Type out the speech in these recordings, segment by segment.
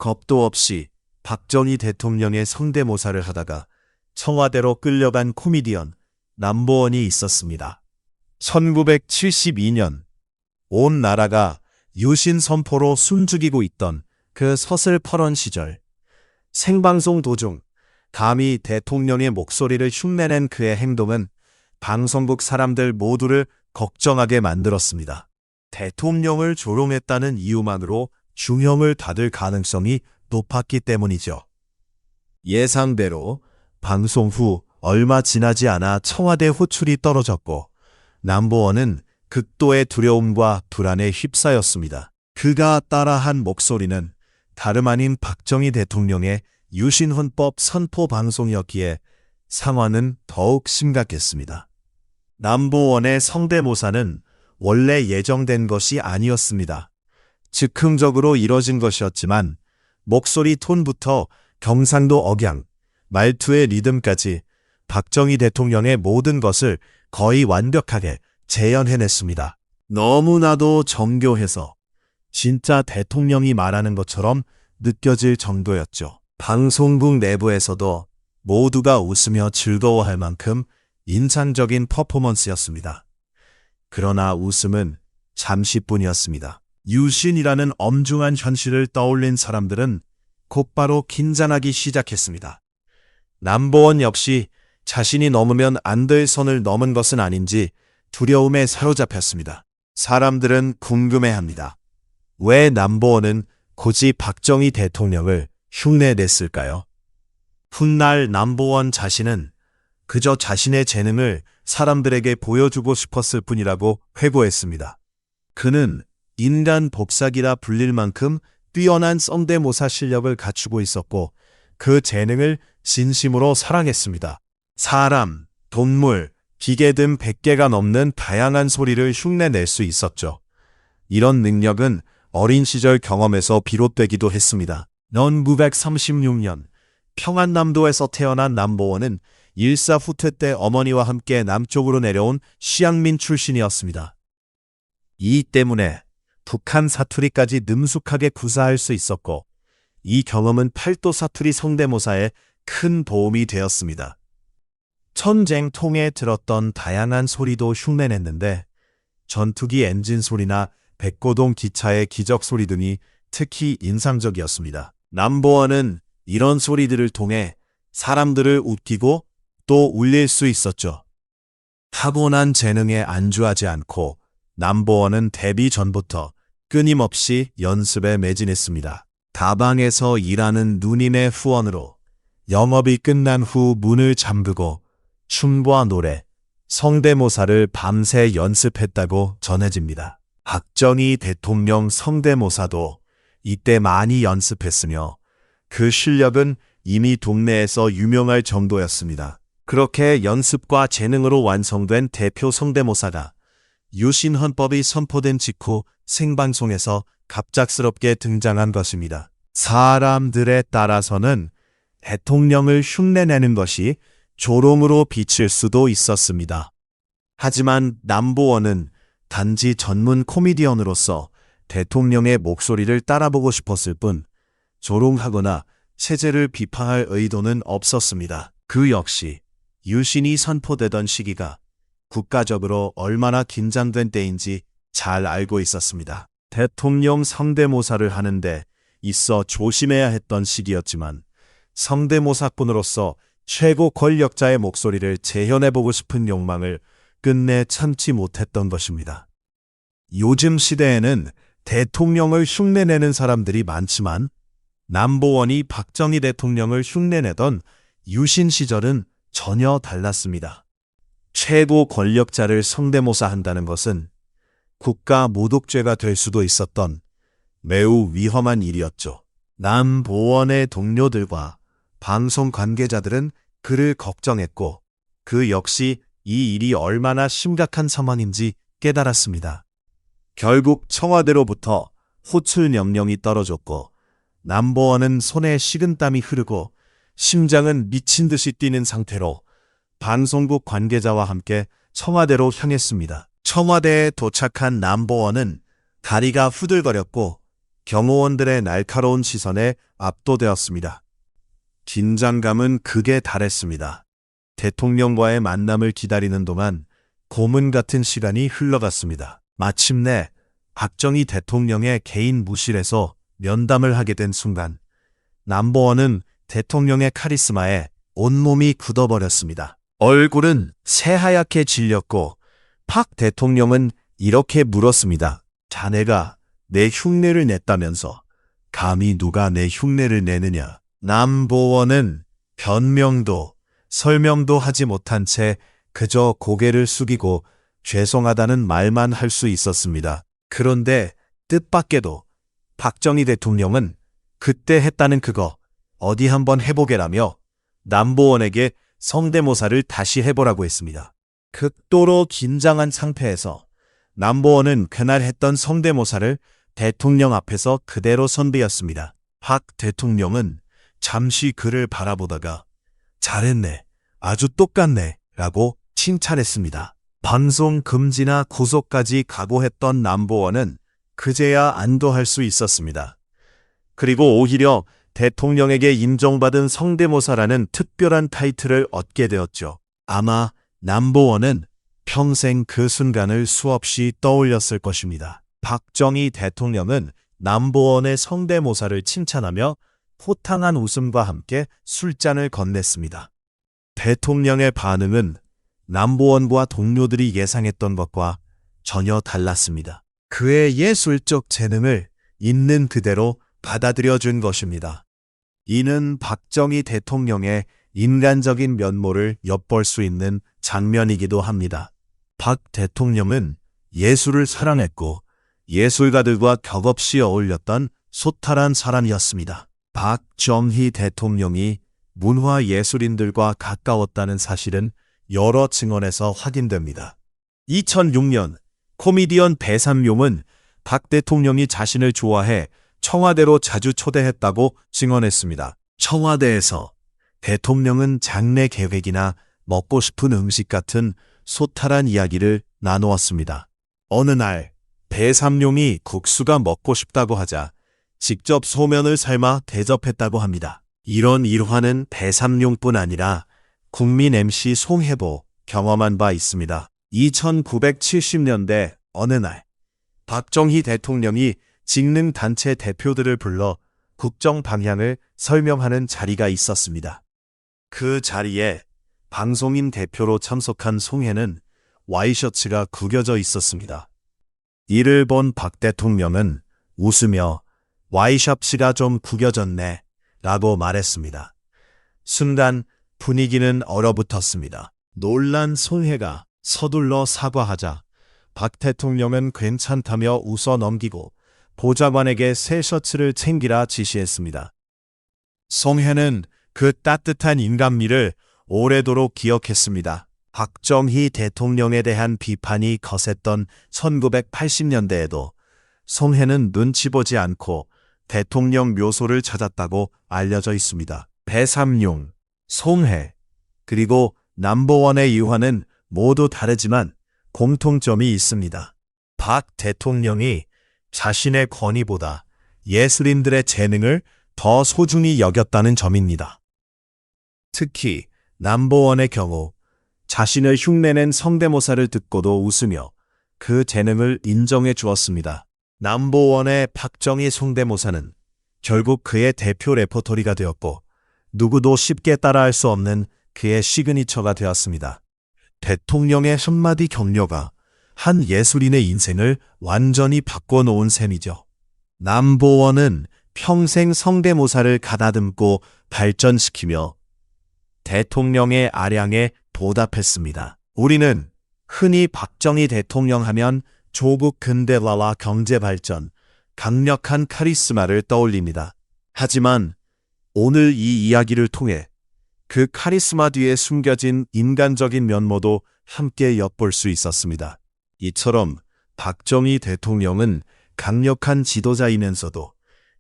겁도 없이 박정희 대통령의 성대모사를 하다가 청와대로 끌려간 코미디언 남보원이 있었습니다. 1972년 온 나라가 유신 선포로 숨죽이고 있던 그 서슬퍼런 시절, 생방송 도중 감히 대통령의 목소리를 흉내낸 그의 행동은 방송국 사람들 모두를 걱정하게 만들었습니다. 대통령을 조롱했다는 이유만으로 중형을 받을 가능성이 높았기 때문이죠. 예상대로 방송 후 얼마 지나지 않아 청와대 호출이 떨어졌고 남보원은 극도의 두려움과 불안에 휩싸였습니다. 그가 따라한 목소리는 다름 아닌 박정희 대통령의 유신헌법 선포 방송이었기에 상황은 더욱 심각했습니다. 남보원의 성대모사는 원래 예정된 것이 아니었습니다. 즉흥적으로 이뤄진 것이었지만 목소리 톤부터 경상도 억양, 말투의 리듬까지 박정희 대통령의 모든 것을 거의 완벽하게 재현해냈습니다. 너무나도 정교해서 진짜 대통령이 말하는 것처럼 느껴질 정도였죠. 방송국 내부에서도 모두가 웃으며 즐거워할 만큼 인상적인 퍼포먼스였습니다. 그러나 웃음은 잠시뿐이었습니다. 유신이라는 엄중한 현실을 떠올린 사람들은 곧바로 긴장하기 시작했습니다. 남보원 역시 자신이 넘으면 안 될 선을 넘은 것은 아닌지 두려움에 사로잡혔습니다. 사람들은 궁금해합니다. 왜 남보원은 굳이 박정희 대통령을 흉내냈을까요? 훗날 남보원 자신은 그저 자신의 재능을 사람들에게 보여주고 싶었을 뿐이라고 회고했습니다. 그는 인간 복사기라 불릴 만큼 뛰어난 성대모사 실력을 갖추고 있었고 그 재능을 진심으로 사랑했습니다. 사람, 동물, 기계 등 100개가 넘는 다양한 소리를 흉내낼 수 있었죠. 이런 능력은 어린 시절 경험에서 비롯되기도 했습니다. 1936년 평안남도에서 태어난 남보원은 일사후퇴 때 어머니와 함께 남쪽으로 내려온 시향민 출신이었습니다. 이 때문에 북한 사투리까지 능숙하게 구사할 수 있었고 이 경험은 팔도 사투리 성대모사에 큰 도움이 되었습니다. 전쟁통에 들었던 다양한 소리도 흉내냈는데 전투기 엔진 소리나 백고동 기차의 기적 소리 등이 특히 인상적이었습니다. 남보원은 이런 소리들을 통해 사람들을 웃기고 또 울릴 수 있었죠. 타고난 재능에 안주하지 않고 남보원은 데뷔 전부터 끊임없이 연습에 매진했습니다. 다방에서 일하는 누님의 후원으로 영업이 끝난 후 문을 잠그고 춤과 노래, 성대모사를 밤새 연습했다고 전해집니다. 박정희 대통령 성대모사도 이때 많이 연습했으며 그 실력은 이미 동네에서 유명할 정도였습니다. 그렇게 연습과 재능으로 완성된 대표 성대모사가 유신헌법이 선포된 직후 생방송에서 갑작스럽게 등장한 것입니다. 사람들에 따라서는 대통령을 흉내내는 것이 조롱으로 비칠 수도 있었습니다. 하지만 남보원은 단지 전문 코미디언으로서 대통령의 목소리를 따라보고 싶었을 뿐 조롱하거나 체제를 비판할 의도는 없었습니다. 그 역시 유신이 선포되던 시기가 국가적으로 얼마나 긴장된 때인지 잘 알고 있었습니다. 대통령 성대모사를 하는데 있어 조심해야 했던 시기였지만 성대모사꾼으로서 최고 권력자의 목소리를 재현해보고 싶은 욕망을 끝내 참지 못했던 것입니다. 요즘 시대에는 대통령을 흉내내는 사람들이 많지만 남보원이 박정희 대통령을 흉내내던 유신 시절은 전혀 달랐습니다. 최고 권력자를 성대모사한다는 것은 국가 모독죄가 될 수도 있었던 매우 위험한 일이었죠. 남보원의 동료들과 방송 관계자들은 그를 걱정했고 그 역시 이 일이 얼마나 심각한 상황인지 깨달았습니다. 결국 청와대로부터 호출 명령이 떨어졌고 남보원은 손에 식은땀이 흐르고 심장은 미친 듯이 뛰는 상태로 방송국 관계자와 함께 청와대로 향했습니다. 청와대에 도착한 남보원은 다리가 후들거렸고 경호원들의 날카로운 시선에 압도되었습니다. 긴장감은 극에 달했습니다. 대통령과의 만남을 기다리는 동안 고문 같은 시간이 흘러갔습니다. 마침내 박정희 대통령의 개인 무실에서 면담을 하게 된 순간 남보원은 대통령의 카리스마에 온몸이 굳어버렸습니다. 얼굴은 새하얗게 질렸고 박 대통령은 이렇게 물었습니다. 자네가 내 흉내를 냈다면서 감히 누가 내 흉내를 내느냐. 남보원은 변명도 설명도 하지 못한 채 그저 고개를 숙이고 죄송하다는 말만 할 수 있었습니다. 그런데 뜻밖에도 박정희 대통령은 그때 했다는 그거 어디 한번 해보게라며 남보원에게 성대모사를 다시 해보라고 했습니다. 극도로 긴장한 상태에서 남보원은 그날 했던 성대모사를 대통령 앞에서 그대로 선배였습니다. 박 대통령은 잠시 그를 바라보다가 잘했네, 아주 똑같네 라고 칭찬했습니다. 방송 금지나 구속까지 각오했던 남보원은 그제야 안도할 수 있었습니다. 그리고 오히려 대통령에게 인정받은 성대모사라는 특별한 타이틀을 얻게 되었죠. 아마 남보원은 평생 그 순간을 수없이 떠올렸을 것입니다. 박정희 대통령은 남보원의 성대모사를 칭찬하며 호탕한 웃음과 함께 술잔을 건넸습니다. 대통령의 반응은 남보원과 동료들이 예상했던 것과 전혀 달랐습니다. 그의 예술적 재능을 있는 그대로 받아들여준 것입니다. 이는 박정희 대통령의 인간적인 면모를 엿볼 수 있는 장면이기도 합니다. 박 대통령은 예술을 사랑했고 예술가들과 격없이 어울렸던 소탈한 사람이었습니다. 박정희 대통령이 문화예술인들과 가까웠다는 사실은 여러 증언에서 확인됩니다. 2006년 코미디언 배삼룡은 박 대통령이 자신을 좋아해 청와대로 자주 초대했다고 증언했습니다. 청와대에서 대통령은 장래 계획이나 먹고 싶은 음식 같은 소탈한 이야기를 나누었습니다. 어느 날 배삼룡이 국수가 먹고 싶다고 하자 직접 소면을 삶아 대접했다고 합니다. 이런 일화는 배삼룡뿐 아니라 국민 MC 송혜보 경험한 바 있습니다. 1970년대 어느 날 박정희 대통령이 직능단체 대표들을 불러 국정 방향을 설명하는 자리가 있었습니다. 그 자리에 방송인 대표로 참석한 송혜는 와이셔츠가 구겨져 있었습니다. 이를 본 박 대통령은 웃으며 와이셔츠가 좀 구겨졌네 라고 말했습니다. 순간 분위기는 얼어붙었습니다. 놀란 송혜가 서둘러 사과하자 박 대통령은 괜찮다며 웃어 넘기고 보좌관에게 새 셔츠를 챙기라 지시했습니다. 송혜는 그 따뜻한 인간미를 오래도록 기억했습니다. 박정희 대통령에 대한 비판이 거셌던 1980년대에도 송혜는 눈치 보지 않고 대통령 묘소를 찾았다고 알려져 있습니다. 배삼룡, 송혜, 그리고 남보원의 유화는 모두 다르지만 공통점이 있습니다. 박 대통령이 자신의 권위보다 예술인들의 재능을 더 소중히 여겼다는 점입니다. 특히 남보원의 경우 자신을 흉내낸 성대모사를 듣고도 웃으며 그 재능을 인정해 주었습니다. 남보원의 박정희 성대모사는 결국 그의 대표 레퍼토리가 되었고 누구도 쉽게 따라할 수 없는 그의 시그니처가 되었습니다. 대통령의 한마디 격려가 한 예술인의 인생을 완전히 바꿔놓은 셈이죠. 남보원은 평생 성대모사를 가다듬고 발전시키며 대통령의 아량에 보답했습니다. 우리는 흔히 박정희 대통령 하면 조국 근대화와 경제발전, 강력한 카리스마를 떠올립니다. 하지만 오늘 이 이야기를 통해 그 카리스마 뒤에 숨겨진 인간적인 면모도 함께 엿볼 수 있었습니다. 이처럼 박정희 대통령은 강력한 지도자이면서도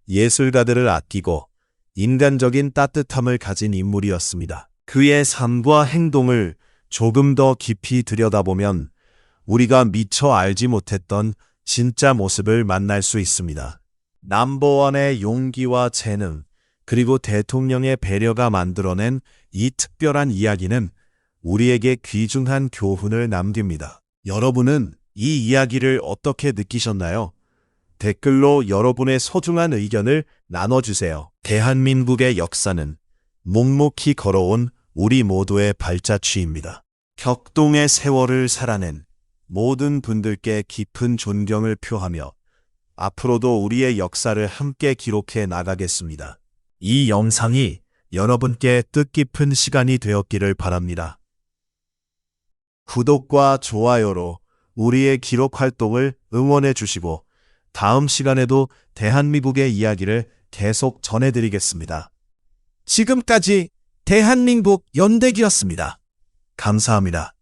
예술가들을 아끼고 인간적인 따뜻함을 가진 인물이었습니다. 그의 삶과 행동을 조금 더 깊이 들여다보면 우리가 미처 알지 못했던 진짜 모습을 만날 수 있습니다. 넘버원의 용기와 재능, 그리고 대통령의 배려가 만들어낸 이 특별한 이야기는 우리에게 귀중한 교훈을 남깁니다. 여러분은 이 이야기를 어떻게 느끼셨나요? 댓글로 여러분의 소중한 의견을 나눠주세요. 대한민국의 역사는 묵묵히 걸어온 우리 모두의 발자취입니다. 격동의 세월을 살아낸 모든 분들께 깊은 존경을 표하며 앞으로도 우리의 역사를 함께 기록해 나가겠습니다. 이 영상이 여러분께 뜻깊은 시간이 되었기를 바랍니다. 구독과 좋아요로 우리의 기록 활동을 응원해 주시고 다음 시간에도 대한민국의 이야기를 계속 전해드리겠습니다. 지금까지 대한민국 연대기였습니다. 감사합니다.